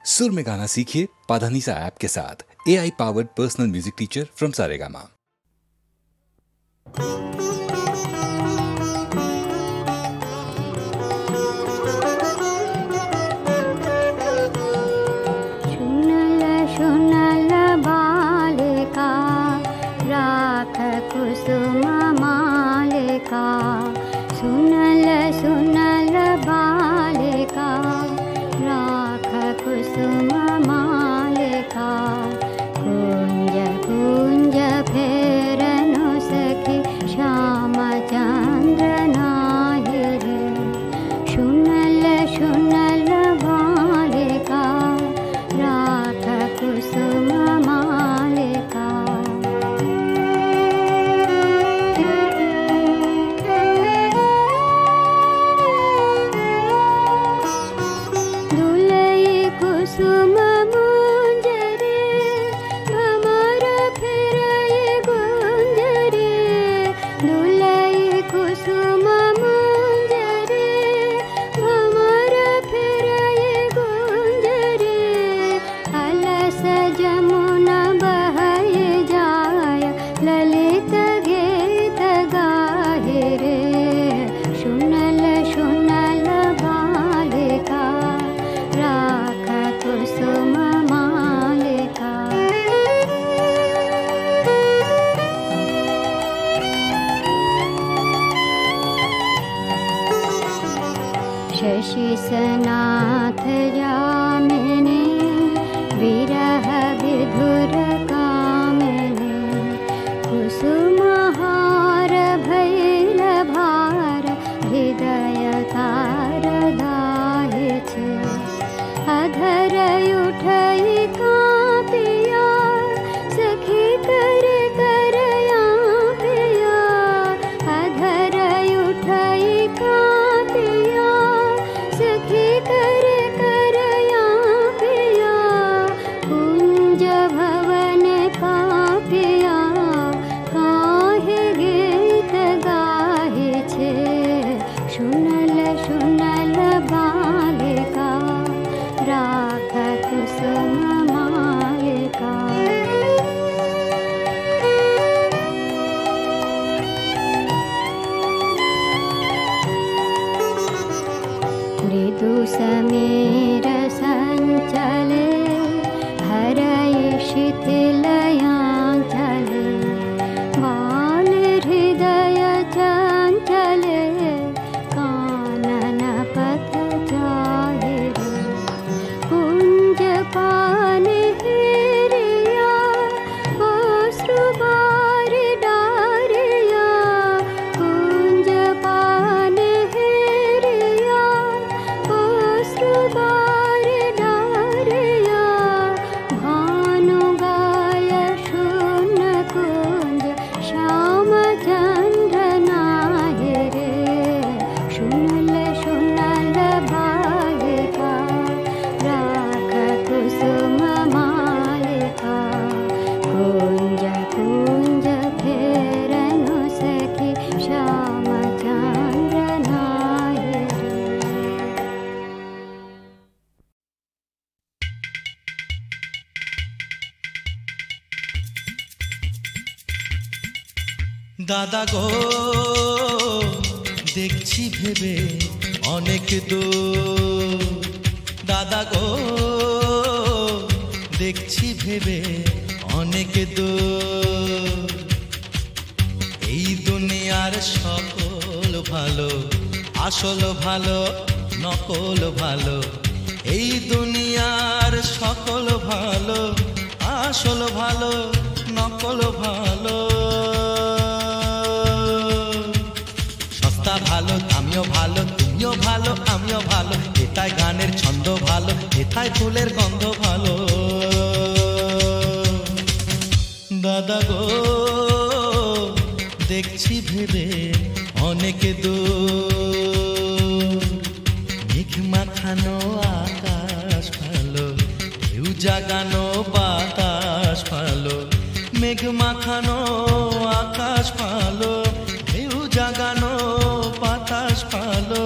सुर में गाना सीखिए पाधानीसा ऐप के साथ। AI powered personal music teacher from Saregama. शशिसनाथ जामिनी विरह विधुर कामिनी कुसुमहार भैल भार हृदय तार दाहिच अधर उठई कापिया सखी कर करया पिया अधर उठई कापिया सखी कर करया पिया कुंज भवन पापिया काहे गीत गाहे छे सुनल सुनल बालिका राख कुसुम मालिका मृदु समीर संचले हरय शिथिलयांचले बाल हृदय चंचले कानन पथ जाहिरे कुंज पान हेरिया अश्रुबार डारिया कुंज पान हेरिया अश्रुबार डारिया भानु गाय शून्य कुंज श्याम चंद्र नाहिरे सुनल सुनल बालिका राख कुसुम मालिका कुंज कुंज फेरनु सखी श्याम चंद्र नाहिरे। দাদা গো দেখছি ভেবে অনেক দূর দাদা গো দেখছি ভেবে অনেক দূর এই দুনিয়ার সকল ভালো আসল ভালো নকল ভালো এই দুনিয়ার সকল ভালো আসল ভালো নকল ভালো সস্তা ভালো দামিও ভালো তুমিও ভালো আমিও ভালো এটাই গানের ছন্দ ভালো এটাই ফুলের গন্ধ ভালো দাদা গো দেখছি ভেবে অনেক দূর মেঘ মাখানো আকাশ ভালো ঢেউ জাগানো বাতাস ভালো মেঘ মাখানো আকাশ ভালো ঢেউ জাগানো বাতাস ভালো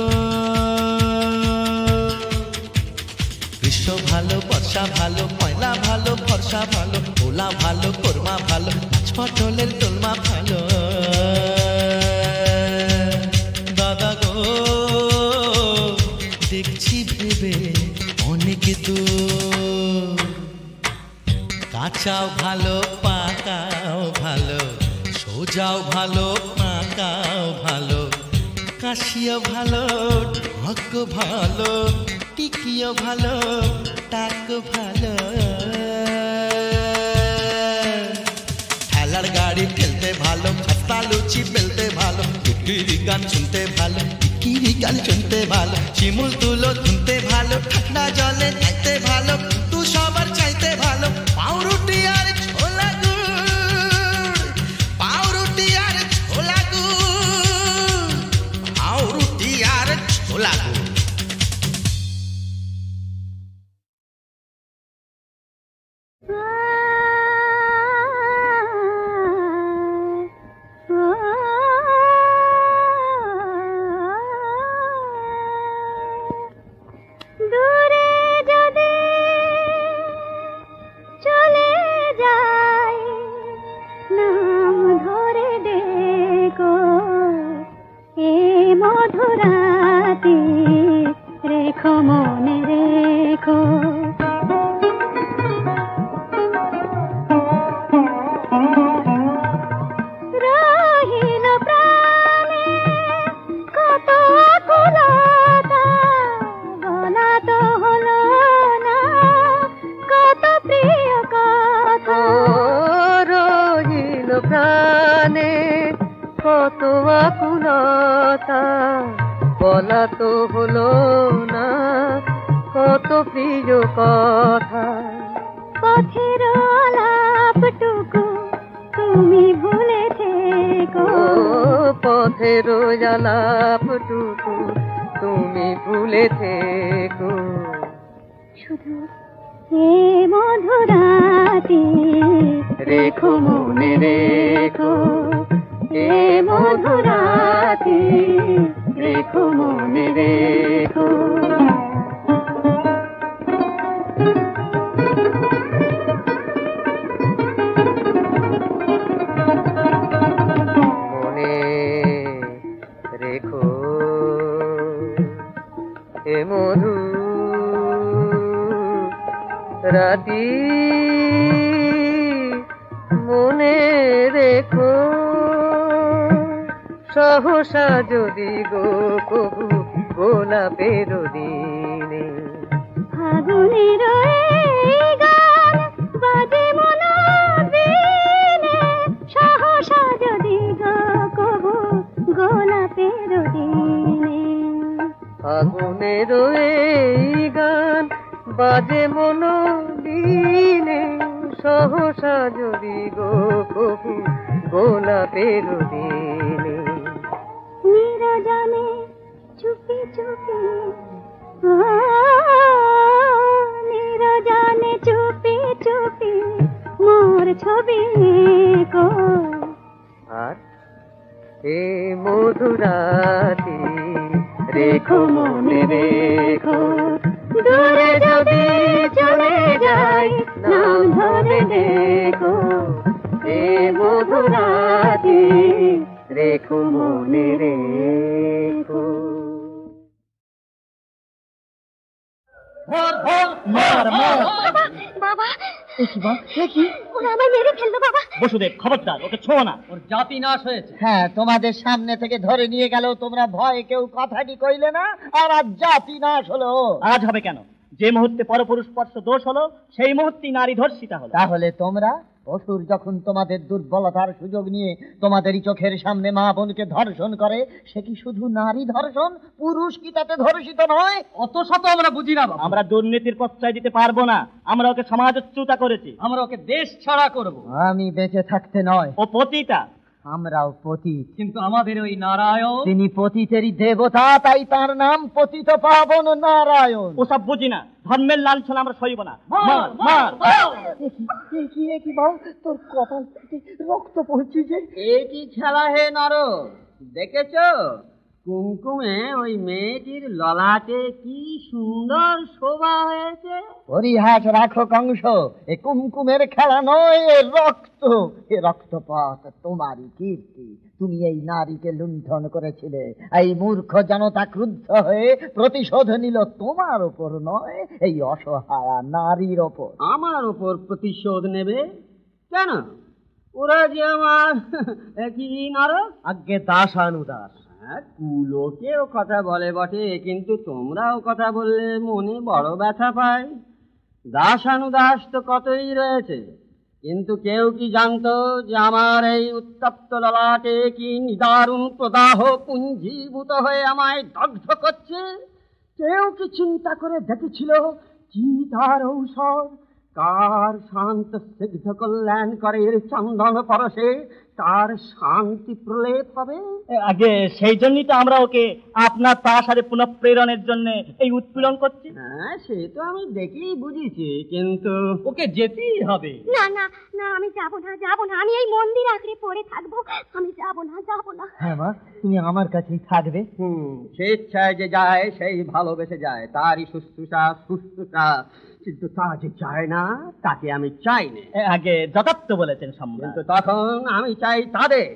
গ্রীষ্ম ভালো ভালো, বর্ষা ভালো, পয়লা ভালো, ফর্সা ভালো, ওলা ভালো, কোরমা ভালো, মাছ পটলের দোলমা ভালো। দাদা গো দেখছি ভেবে অনেক দূর, কাঁচাও ভালো, পাকাও ভালো, সোজাও ভালো, পাকাও ভালো, কাশিও ভালো, ঢক ভালো, টিকিও ভালো, টাক ভালো। ঠেলার গাড়ি ঠেলতে ভালো, খাস্তা লুচি বেলতে ভালো, কিরি গান শুনতে ভালো, কিরি গান শুনতে ভালো, শিমুল তুলো ধুনতে ভালো, ঠান্ডা জলে নাইতে ভালো, কিন্তু সবার চাইতে ভালো পাউরুটি আর ছোলা গুড়, পাউরুটি আর ছোলা গুড়, পাউরুটি আর ছোলা গুড়। দূরে যদি চলে যাই, নাম ধরে ডেকো, এ মধুরাতে রেখো মনে রেখো। রহিল প্রাণে কত আকুলতা, বলা তো হলো না কত প্রিয় কথা। রহিল প্রাণে কত আকুলতা, বলা তো হলো না কত প্রিয় কথা। পথের আলাপটুকু তুমি ভুলে থেকো, পথের আলাপটুকু তুমি ভুলে থেকো। শুধু এ মধুরাতে রেখো মনে রেখো, এ মধুরাতে রেখো মনে রেখো। মনে রেখো এ মধু রাতি, মনে রেখো সহসা যদি গো কবু গোলাপের দিনে। ফাগুনের এই গান বাজে মনোবিনে, সহসা যদি গো কবু গোলাপের দিনে। ফাগুনের এই গান বাজে মনোবিনে, সহসা যদি গো কবু গোলাপের দিনে। নিরজনে চুপি চুপি, নিরজনে চুপি চুপি মোর ছবি কো। আর এ মধুরাতি রেখো মনে রেখো, দূরে যদি চলে যাই নাম ধরে দেখো। এ মধুরাতি রেখো মনে রেখো। বাবা, ওরা আমায় মেরে ফেললো বাবা। বসুদেব খবরদার, ওকে ছোঁয়ো না, ওর জাতি নাশ হয়েছে। হ্যাঁ, তোমাদের সামনে থেকে ধরে নিয়ে গেল, তোমরা ভয়ে কেউ কথাটি কইলে না, আর আজ জাতি নাশ হলো। আজ হবে কেন? যে মুহূর্তে পরপুরুষ স্পর্শ দোষ হলো সেই মুহূর্তে নারী ধর্ষিতা হলো। তাহলে তোমরা অসুর যখন তোমাদের দুর্বলতার সুযোগ নিয়ে তোমাদেরই চোখের সামনে মা বোনকে ধর্ষণ করে, সে কি শুধু নারী ধর্ষণ? পুরুষ কি তাতে ধর্ষিত নয়? অত শত আমরা বুঝি না। আমরা দুর্নীতির প্রশ্রয় দিতে পারবো না। আমরা ওকে সমাজচ্যুতা করেছি, আমরা ওকে দেশ ছাড়া করব। আমি বেঁচে থাকতে নয়, ও পতিতা, আমরাও পতিত। কিন্তু আমাদের ওই নারায়ণ, তিনি পতিতেরই দেবতা, তাই তার নাম পতিত পাবন নারায়ণ। ওসব বুঝি না। ধর্মের লাঞ্ছনা আমরা সইব না। কি বল, তোর কপাল থেকে রক্ত পড়ছে যে। এ কি খেলা হে নর, দেখেছো? কুমকুমে ওই মেয়েটির ললাটে কি সুন্দর শোভা হয়েছে। পরিহাস রাখো কংস, এ কুমকুমের খেলা নয়, এ রক্ত, এ রক্তপাত তোমারই কীর্তি। তুমি এই নারীকে লুণ্ঠন করেছিলে, এই মূর্খ জনতা ক্রুদ্ধ হয়ে প্রতিশোধ নিল তোমার ওপর নয়, এই অসহায়া নারীর ওপর। আমার ওপর প্রতিশোধ নেবে কেন? ওরা যে আমার কি নরক, আজ্ঞে দাসানুদাস। কুলোকেও কথা বলে বটে, কিন্তু তোমরাও কথা বললে মনে বড় ব্যথা পায়। দাসানুদাস তো কতই রয়েছে, কিন্তু কেউ কি জানতো যে আমার এই উত্তপ্ত ললাটে কি নিদারুণ প্রদাহ পুঞ্জীভূত হয়ে আমায় দগ্ধ করছে? কেউ কি চিন্তা করে দেখেছিল কি তার ঔষধ? কার শান্ত সিদ্ধ কল্যাণ করে চন্দন পরশে তার শান্তি প্রলেপ পাবে? আগে সেই জন্যই তো আমরা ওকে আপনার প্রাসাদে পুনঃপ্রেরণের জন্য এই উৎপীড়ন করছি। হ্যাঁ, সে তো আমি দেখেই বুঝেছি, কিন্তু ওকে যেতেই হবে। না না না, আমি যাবো না, আমি এই মন্দির আঁকড়ে পড়ে থাকবো। আমি যাবো না। হ্যাঁ মা, তুমি আমার কাছেই থাকবে। স্বেচ্ছায় যে যায় সেই ভালোবেসে যায়, তারই শুশ্রূষা, কিন্তু তা যে চায় না তাকে আমি চাই না। আগে যথার্থ বলেছেন সম্রাট, কিন্তু তখন আমি চাই তাদের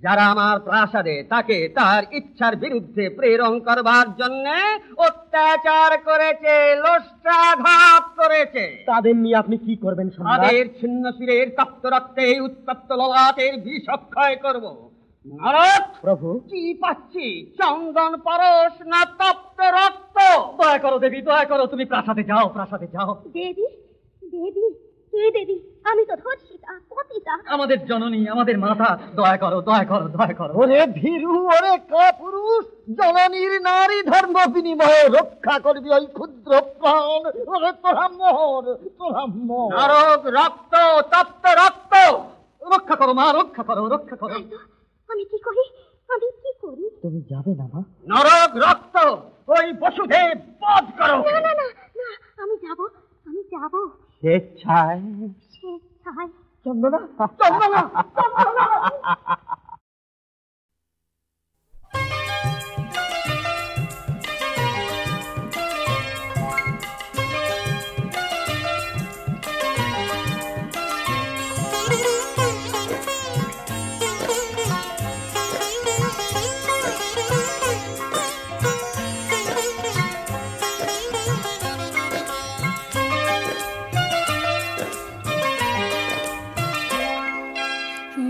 যারা আমার প্রাসাদে তাকে তার ইচ্ছার বিরুদ্ধে প্রেরণ করবার জন্য অত্যাচার করেছে, লোষ্টাঘাত করেছে। তাদের নিয়ে আপনি কি করবেন সম্রাট? তাদের ছিন্ন শিরের তপ্ত রক্তে উত্তপ্ত ললাটের বিষক্ষয় করব। নারদ প্রভু, কি পাচ্ছি, চন্দন পরশ না তপ্ত রক্ত? দয়া করো দেবী, দয়া করো, তুমি প্রাসাদে যাও। দেবী, কে দেবী? আমি তো ধর্ষিতা, পতিতা। আমাদের জননী, আমাদের মাতা, দয়া করো। ওরে ভীরু, ওরে কাপুরুষ, জননীর নারী ধর্ম বিনিময়ে রক্ষা করবি ওই ক্ষুদ্র প্রাণ। ওরে তোরা মোহর। নরক রক্ত, তপ্ত রক্ত, রক্ষা করো মা, রক্ষা করো। আমি কি করি? তুমি যাবে না মা? নরক রক্ত, ওই বসুদেব বধ করো। না, আমি যাবো। স্বেচ্ছায়। চন্দনা।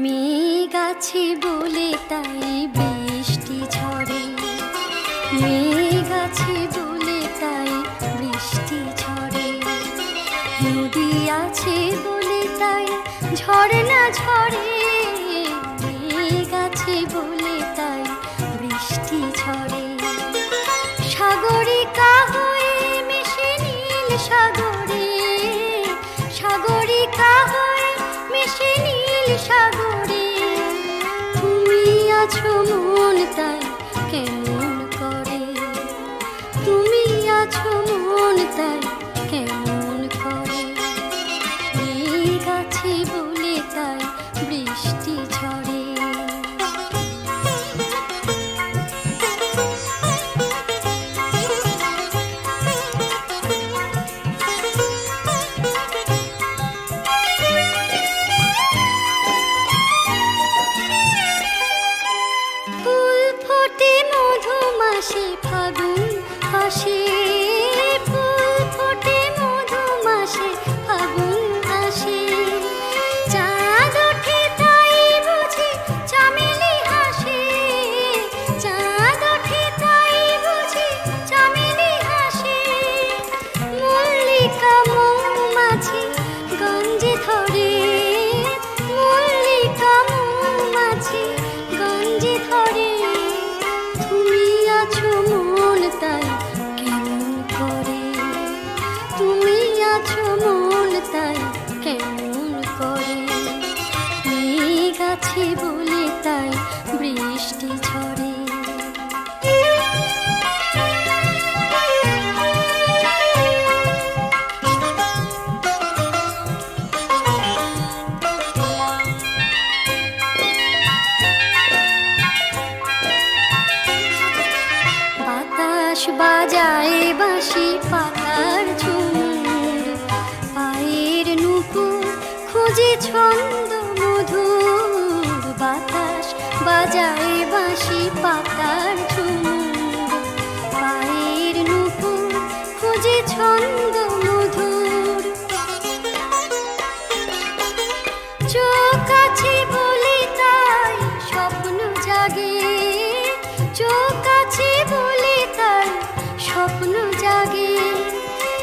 মেঘ আছে বলে তাই বৃষ্টি ঝরে, মেঘ আছে বলে তাই বৃষ্টি ঝরে, নদী আছে বলে তাই ঝরনা ঝরে, মেঘ আছে বলে তাই বৃষ্টি ঝরে, সাগরিকা হয়ে মিশে নীল সাগরে, সাগরিকা হয়ে মিশে নীল সাগরে, তুমি আছো মন তাই কেমন করে, তুমি আছো মন তাই কেমন করে, মেঘ আছে বলে তাই বৃষ্টি ঝরে। ফাগুন আসে, ফুল ফোটে মধু মাসে, ফাগুন আসে, চাঁদ ওঠে তাই বুঝি চামেলি হাসে, চাঁদ ওঠে তাই বুঝি চামেলি হাসে, মল্লিকা মৌমাছি গঞ্জে ধরে, মল্লিকা মৌমাছি গঞ্জে ধরে, তুমি আছো মন তাই কেমন বাজায় বাঁশি পাতার ঝুমুর, পায়ের নুপুর খুঁজে ছন্দ মধুর। বাতাস বাজায় বাঁশি পাতার ঝুমুর, পায়ের নুপুর খুঁজে ছন্দ মধুর। চোখ আছে বলে তাই স্বপ্ন জাগে, চোখ আছে বলে তাই স্বপ্ন জাগে।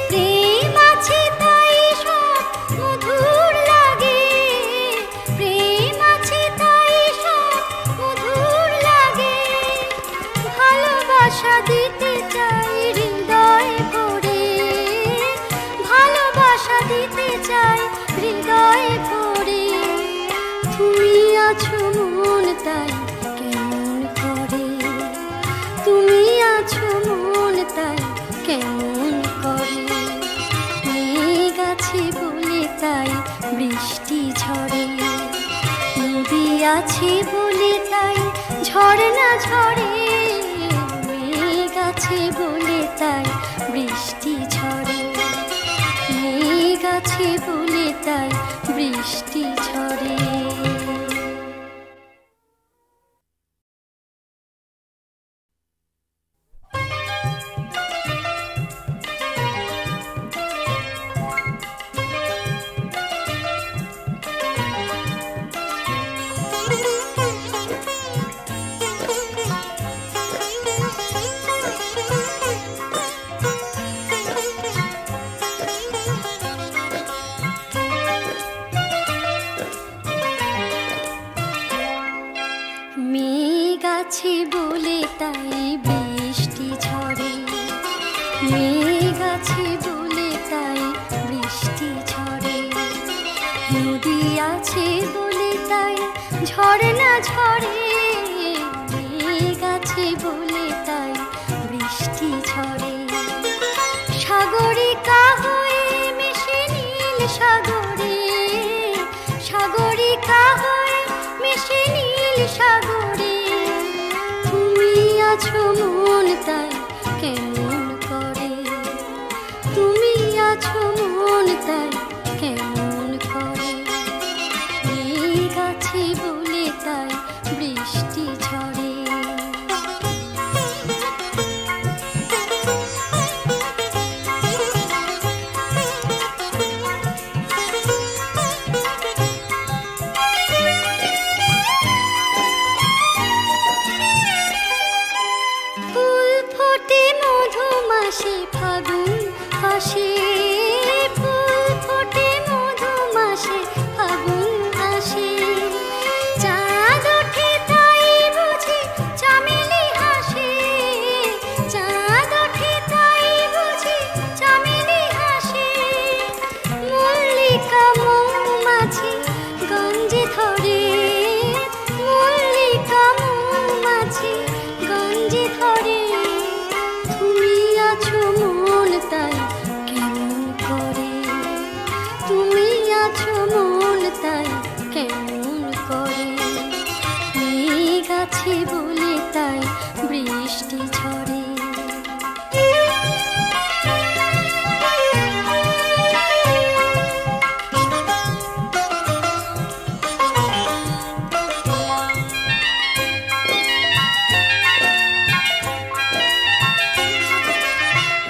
প্রেম আছে তাই সব মধুর লাগে, প্রেম আছে তাই সব মধুর লাগে। ভালোবাসা দিতে চাই হৃদয় ভরে, ভালোবাসা দিতে চাই হৃদয় ভরে। তুমি আছো মন তাই কেমন করে, তুমি আছো মন তাই কেমন করে। মেঘ আছে বলে তাই বৃষ্টি ঝরে, নদী আছে বলে তাই ঝর্ণা ঝরে। মেঘ আছে বলে তাই বৃষ্টি ঝরে, মেঘ আছে বলে তাই বৃষ্টি ঝরে। মেঘ আছে বলে তাই বৃষ্টি ঝরে, মেঘ আছে বলে তাই বৃষ্টি ঝরে। নদী আছে বলে তাই ঝর্ণা ঝরে, মেঘ আছে বলে তাই বৃষ্টি ঝরে। সাগরিকা হয়ে মিশে নীল সাগরে, সাগরিকা হয়ে মিশে নীল সাগরে। তুমি আছো মন তাই কেমন করে, তুমি আছো মন তাই কেমন করে। মেঘ আছে বলে তাই বৃষ্টি ঝরে। ফুল ফোটে মধুমাসে ফাগুন আসে, ফুল ফোটে মধুমাসে ফাগুন আসে। চাঁদ ওঠে তাই বুঝি চামেলি হাসে, চাঁদ ওঠে তাই বুঝি চামেলি হাসে। মল্লিকা মৌমাছি গঞ্জে ধরে, মল্লিকা মৌমাছি গঞ্জে ধরে। তুমি আছো মন তাই কেমন করে, তুমি আছো মন তাই কেমন করে। মেঘ আছে বলে তাই বৃষ্টি ঝরে।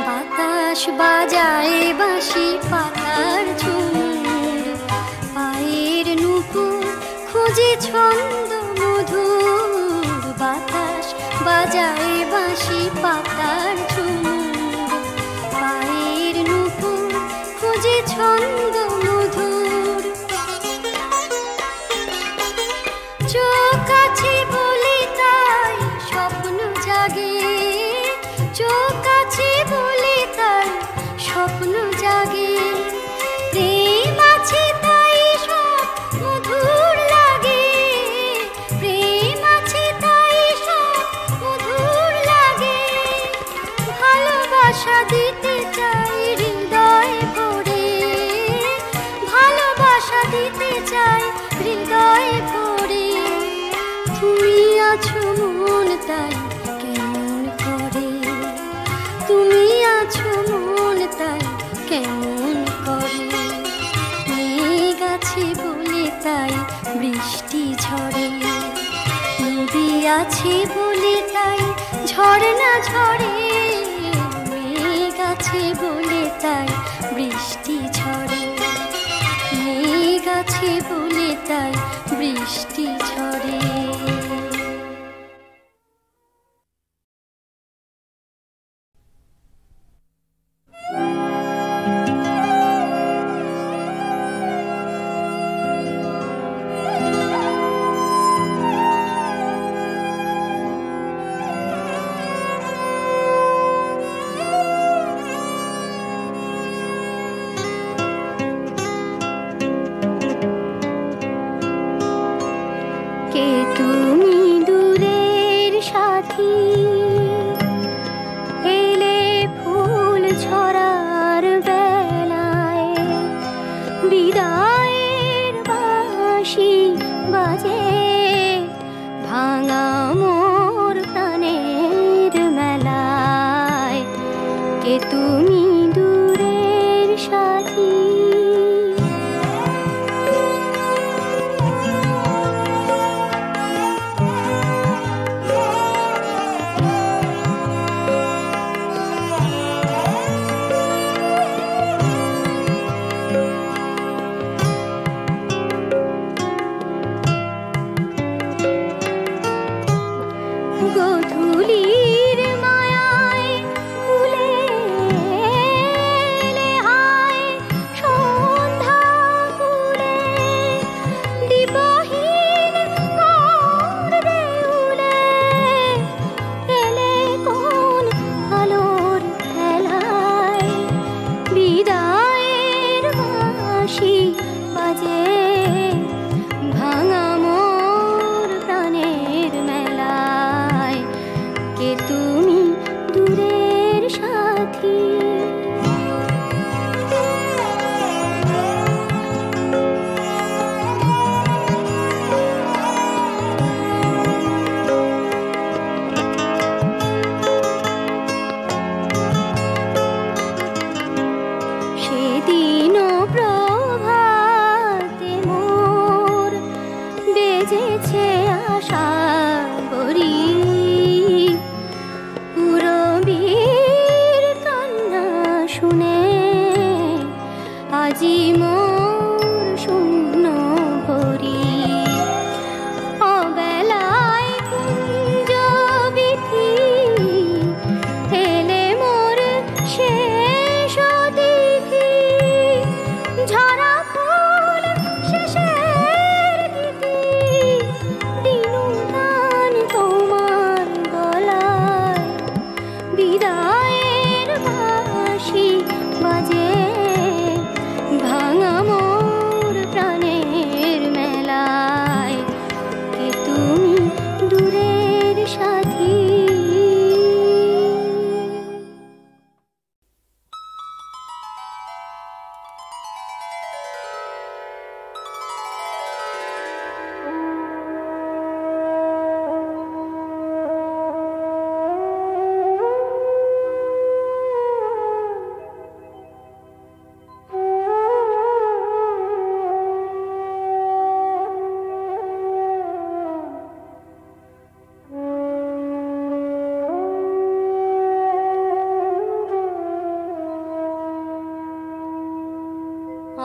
বাতাস বাজায় বাঁশি পাতার ঝুমুর, পায়ের নুপুর খুঁজে ছন্দ মধুর। বাতাস বাজায় বাঁশি পাতার ঝুমুর, পায়ের নুপুর খুঁজে ছন্দ মধুর। চোখ আছে বলে তাই স্বপ্ন জাগে, চোখ আছে বলে তাই স্বপ্ন জাগে। প্রেম আছে তাই সব মধুর লাগে, প্রেম আছে তাই সব মধুর লাগে। ভালোবাসা দিতে চাই হৃদয় ভরে, ভালোবাসা দিতে চাই হৃদয় ভরে। তুমি আছো মন তাই কেমন করে, তাই বৃষ্টি ঝরে, নদী আছে বলে তাই ঝর্ণা ঝরে, মেঘ আছে বলে তাই বৃষ্টি ঝরে, মেঘ আছে বলে তাই বৃষ্টি ঝরে।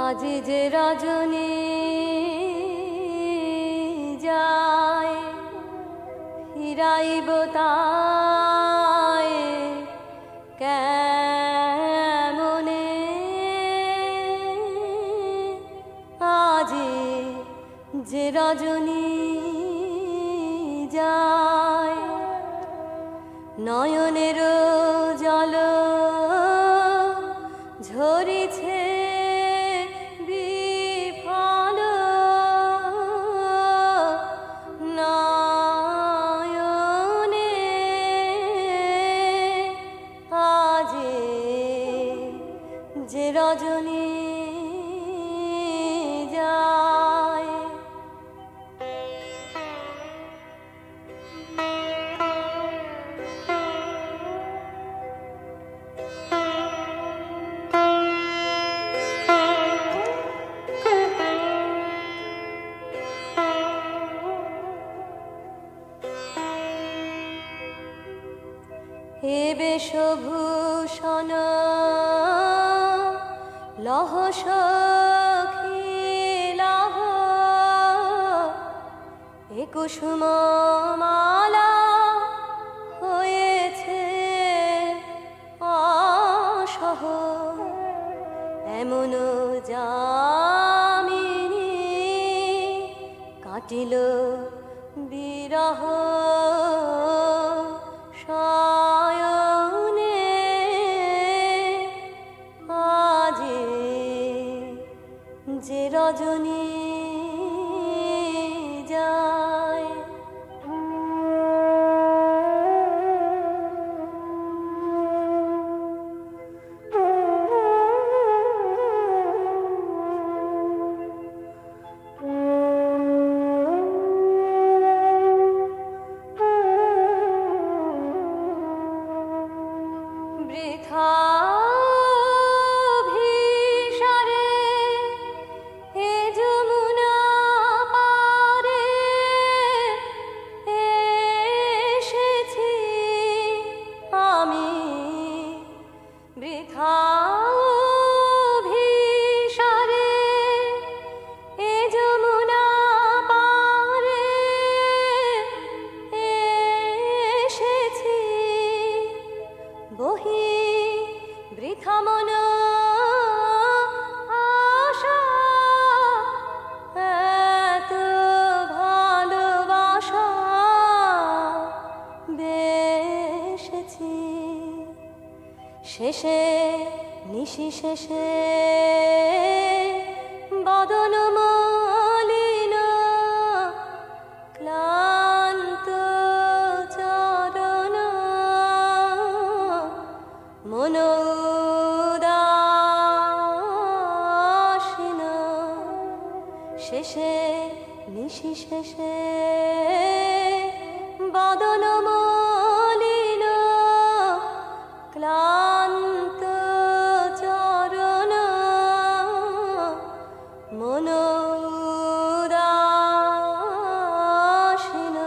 আজ যে রজনী যায় ফিরাইব তাই কেমনে, আজ যে রজনী যায় নয়নের জল ঝরিছে বিফল, নয়নে আজ যে রজনী যায়। বেশভূষণ লহ সখী লহ এ কুসুম মালা হয়েছে অসহ এমন যামিনী কাটিল বিরহ শয়নে আজে যে রজনী যায় বৃথা ভিসারে হে যমুনা পারে এসেছি আমি বৃথা ভিসারে হে যমুনা পারে এসেছি বহি বৃথা মন আশা এত ভালোবাসা বেসেছি শেষে নিশি শেষে বদন মলিন ক্লান্ত চরণ মন উদাসীন শেষে নিশি শেষে বদন মলিন ক্লান্ত চরণ মন উদাসীন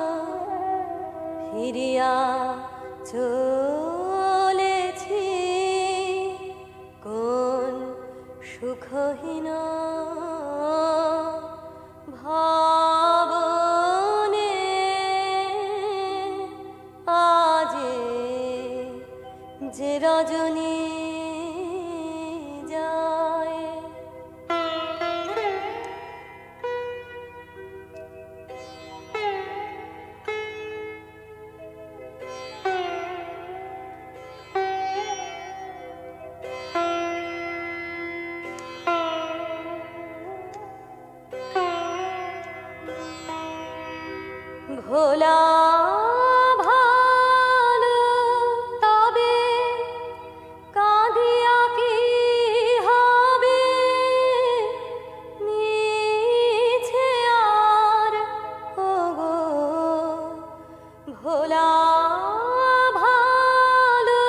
ফিরিয়া চলেছি কোন সুখহীন ভাবনে আজে যে রজনী যায় ভোলা ভালো তবে কাঁদিয়া কি হবে মিছে আর ওগো ভোলা ভালো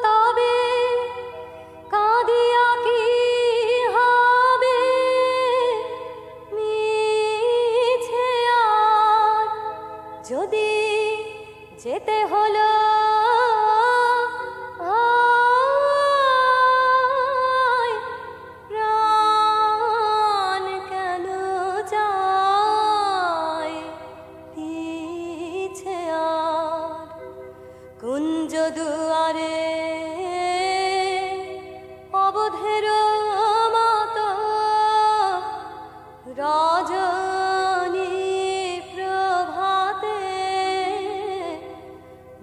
তবে কাঁদিয়া কি হবে মিছে আর যদি যেতে হলো আয় প্রাণ কেন যায় পিছে আর কুঞ্জ দুয়ারে অবধের মতো রজনী প্রভাতে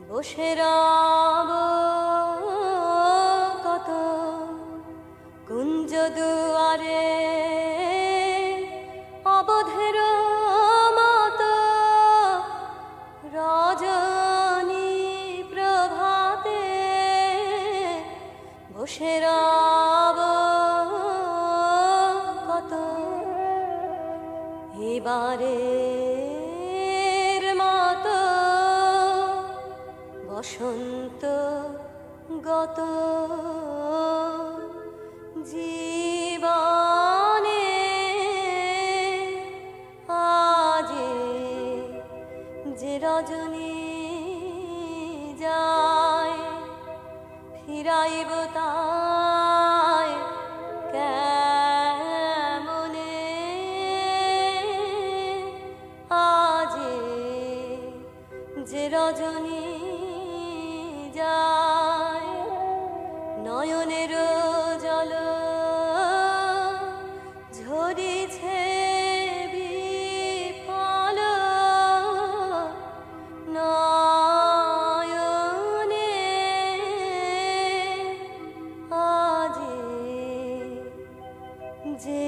বসে রব কত কুঞ্জ দুয়ারে অবধের মতো রজনী প্রভাতে বসে রব কত এবারের মতো বসন্ত গত জীবনে আজে যে রজনী যায়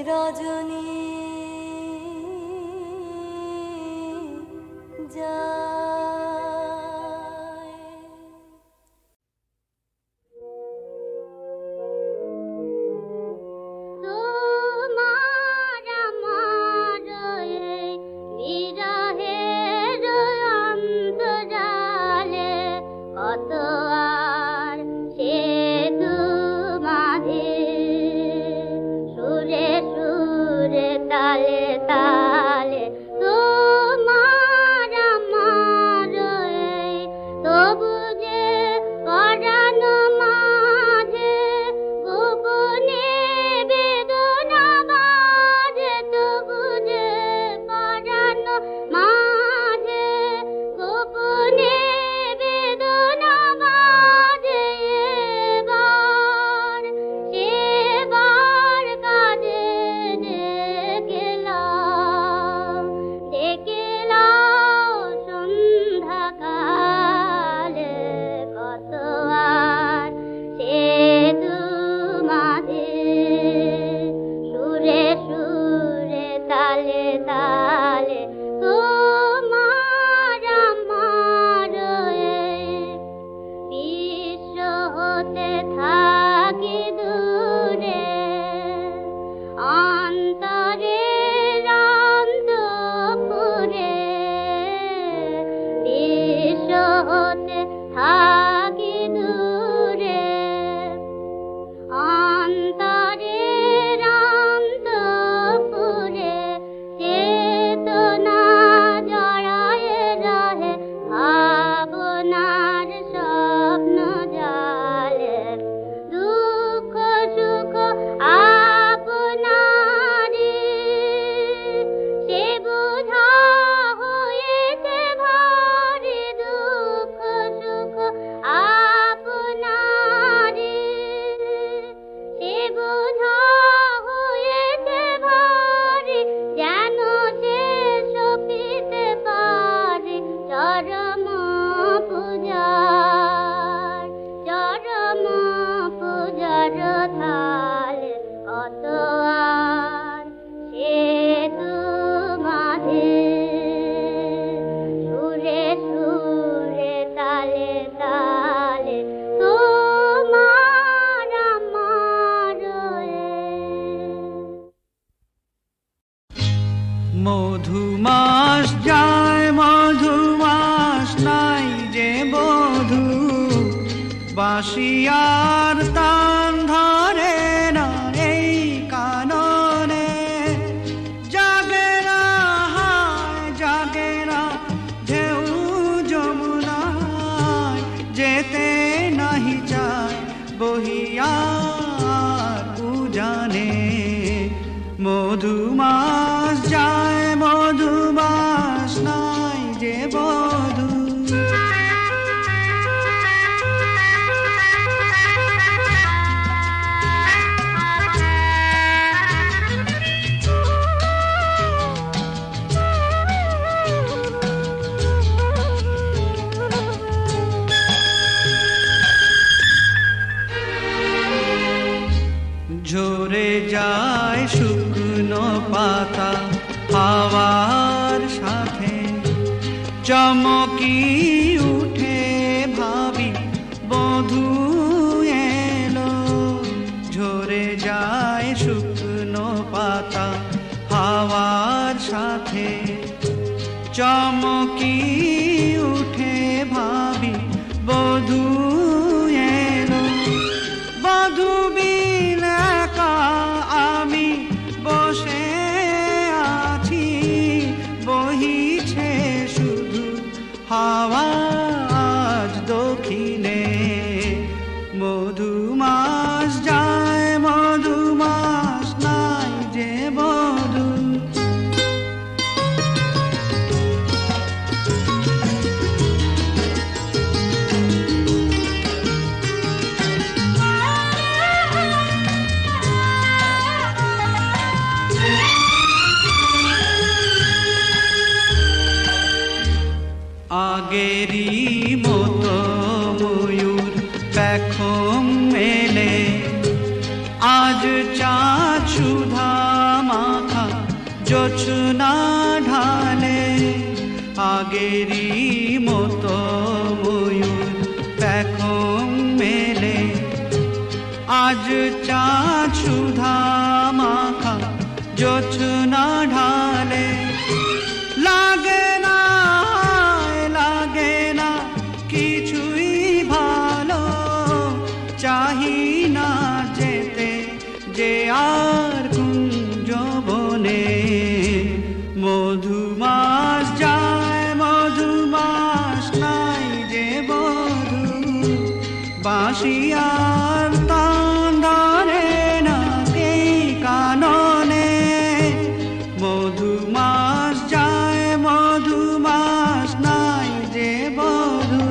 রজনী যায়। তোমার আমার এই বিরহের অন্তরালে কত আর সেতু বাঁধে, সুরে সুরে তালে তালে তোমার আমার এই সবুজে পরানো মাঝে গোপনে বেদনা বাজে, সবুজে পরানো মাঝে গোপনে বেদনা বাজে। এবার সেবার কাজে ডেকেলাম সন্ধ্যাকালে কত আর সেতু মাঝে, সুরে সুরে তালে তালে তোমার আমার এই বিশ্ব হতে থাকি দূরে, অন্তরের অন্তঃপুরে বিশ্ব হতে থাকি দূরে, অন্তরের অন্তঃপুরে চেতনা জড়ায়ে রহে ভাবনার স্বপ্ন জালে, দুঃখ সুখ আপনারি সে বোঝা হয়েছে ভারী, দুঃখ সুখ আপনারি সে বোঝা হয়েছে ভারী, যেন সে সপিতে পারে চরম পূজার, চরম পূজার থালে কত আর সেতু মাঝে, সুরে সুরে তালে তালে তোমার আমার মধুমাস যায় মধুমাস নাই যে বধূ, বাঁশিয়ার তান ধরে না এই কাননে, জাগে না হায় জাগে না ঢেউ যমুনায়, যেতে নাহি চায় বহিয়ার উজানে। মধুমাস যায় মধুমাস নাই যে বধূ, ঝরে যায় শুকনো পাতা হাওয়ার সাথে, চমকি উঠে ভাবি বধূ এলো। ঝরে যায় শুকনো পাতা হাওয়ার সাথে, চমকি উঠে ভাবি বধূ এলো। বধূ বিন একা আমি বসে আছি, বহিছে শুধু হাওয়া আজ দক্ষিণে। মধুমাস যায় মধুমাস নাই যে বধূ, জোছনা ঢালে আগেরই মতো ময়ূর পেখম মেলে আজ চাঁদ সুধা মাখা জোছনা ঢালে লাগে না কিছুই ভালো চাহি না যেতে যে আর কুঞ্জ বনে মধুমাস যায় মধুমাস নাই যে বধূ বাঁশি আর তান ধরে না কে কাননে মধুমাস যায় মধুমাস নাই যে বধূ।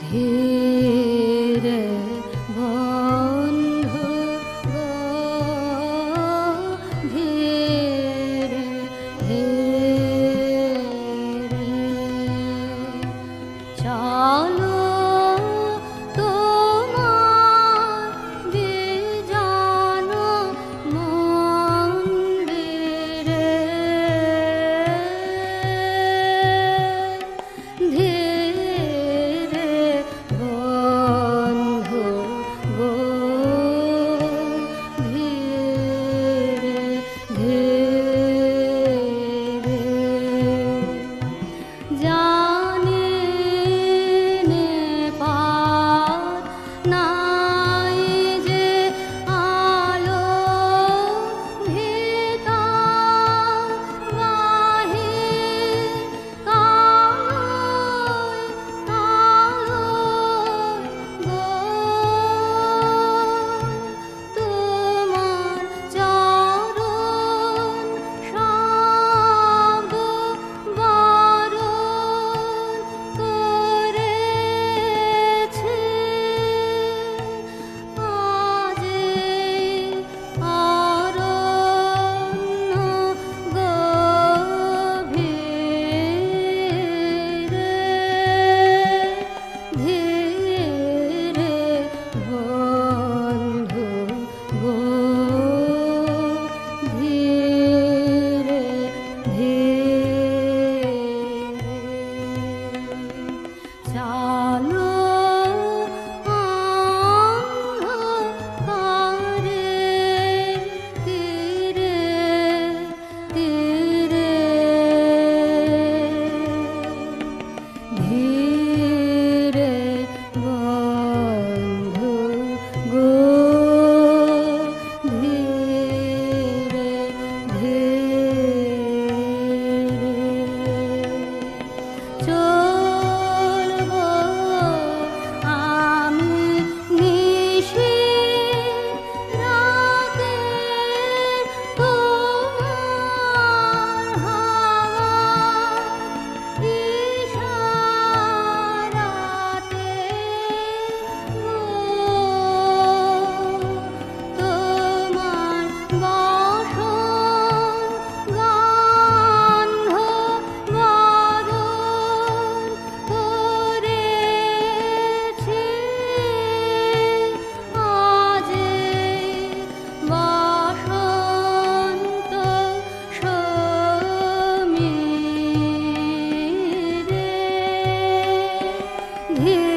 ধীরে বন্ধু গো ধীরে ধীরে চলো তোমার বিজন মন্দিরে He